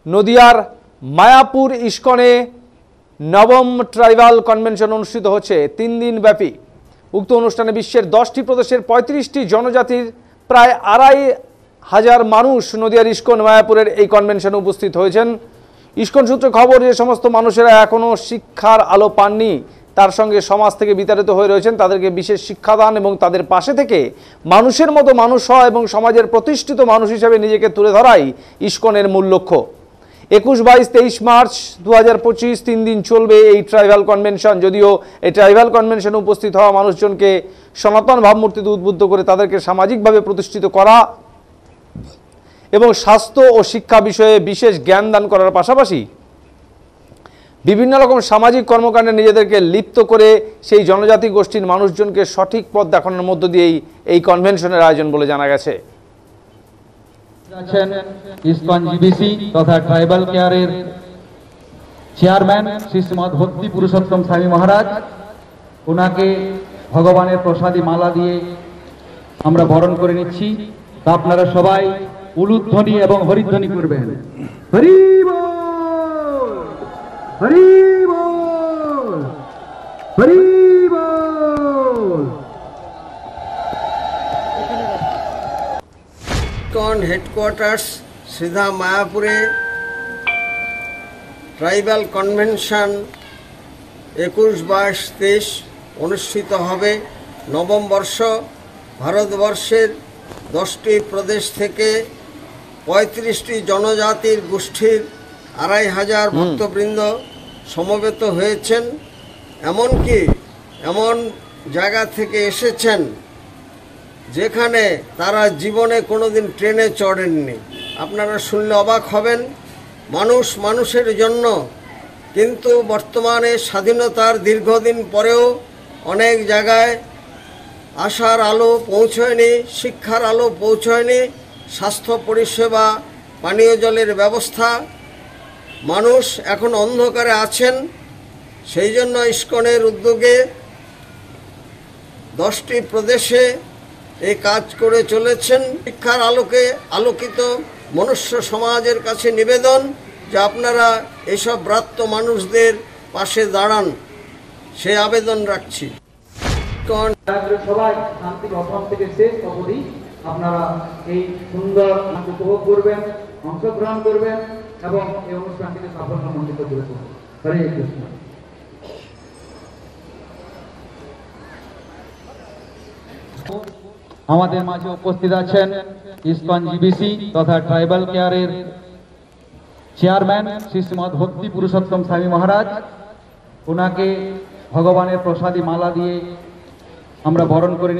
নদিয়ার মায়াপুর ইস্কনে নবম tribal convention অনুষ্ঠিত হচ্ছে 3 দিন ব্যাপী। উক্ত অনুষ্ঠানে বিশ্বের 10টি প্রদেশের 35টি জনজাতির প্রায় 2500 মানুষ নদিয়ার ইস্কন মায়াপুরের এই কনভেনশনে উপস্থিত হয়েছেন। ইস্কন সূত্রে খবর, যে সমস্ত মানুষেরা এখনও শিক্ষার আলো পাননি, তার সঙ্গে সমাজ থেকে বিতাড়িত হয়ে রয়েছেন, তাদেরকে বিশেষ শিক্ষাদান এবং তাদের পাশে থেকে মানুষের মতো মানুষ হওয়া এবং সমাজের প্রতিষ্ঠিত মানুষ হিসেবে নিজেকে তুলে ধরাই ইস্কনের মূল লক্ষ্য। 21, 22, 23 মার্চ 2025 3 দিন চলবে এই ট্রাইবাল কনভেনশন। যদিও এই ট্রাইবাল কনভেনশনে উপস্থিত হওয়া মানুষজনকে সনাতন ভাবমূর্তিতে উদ্বুদ্ধ করে তাদেরকে সামাজিকভাবে প্রতিষ্ঠিত করা এবং স্বাস্থ্য ও শিক্ষা বিষয়ে বিশেষ জ্ঞান দান করার পাশাপাশি বিভিন্ন রকম সামাজিক কর্মকাণ্ডে নিজেদেরকে লিপ্ত করে সেই জনজাতি গোষ্ঠীর মানুষজনকে সঠিক পথ দেখানোর মধ্য দিয়েই এই কনভেনশনের আয়োজন বলে জানা গেছে। ইসকন জিবিসি তথা ট্রাইবাল কেয়ারের চেয়ারম্যান শ্রী শ্রীমৎ ভক্তি পুরুষোত্তম স্বামী মহারাজ, ওনাকে ভগবানের প্রসাদী মালা দিয়ে আমরা বরণ করে নিচ্ছি। তা আপনারা সবাই উলুধ্বনি এবং হরিধ্বনি করবেন। হরি বল, হরি বল, হরি বল। ইসকন হেডকোয়ার্টার্স সিধা মায়াপুরে ট্রাইবাল কনভেনশন 21, 22, 23 অনুষ্ঠিত হবে। নবম বর্ষ ভারতবর্ষের 10টি প্রদেশ থেকে 35টি জনজাতির গোষ্ঠীর 2500 ভক্তবৃন্দ সমবেত হয়েছেন। এমনকি এমন জায়গা থেকে এসেছেন যেখানে তারা জীবনে কোনোদিন ট্রেনে চড়েননি। আপনারা শুনলে অবাক হবেন। মানুষ মানুষের জন্য, কিন্তু বর্তমানে স্বাধীনতার দীর্ঘদিন পরেও অনেক জায়গায় আশার আলো পৌঁছয়নি, শিক্ষার আলো পৌঁছয়নি, স্বাস্থ্য পরিষেবা, পানীয় জলের ব্যবস্থা, মানুষ এখন অন্ধকারে আছেন। সেই জন্য ইসকনের উদ্যোগে 10টি প্রদেশে এই কাজ করে চলেছেন। শিক্ষার আলোকে আলোকিত মনুষ্য সমাজের কাছে নিবেদন যে আপনারা এসব ব্রাত্য মানুষদের পাশে দাঁড়ান, সে আবেদন রাখছি। সবাই শান্তি প্রথম থেকে শেষ অবধি আপনারা এই সুন্দর উপভোগ করবেন, অংশগ্রহণ করবেন এবং এই অনুষ্ঠানটিকে সাফল্যমণ্ডিত করে তুলবেন। হরে কৃষ্ণ। আমাদের মাঝে উপস্থিত আছেন ইসকন জিবিসি তথা ট্রাইবাল কেয়ারের চেয়ারম্যান শ্রী শ্রীমৎ ভক্তি পুরুষোত্তম স্বামী মহারাজ, ওনাকে ভগবানের প্রসাদী মালা দিয়ে আমরা বরণ করে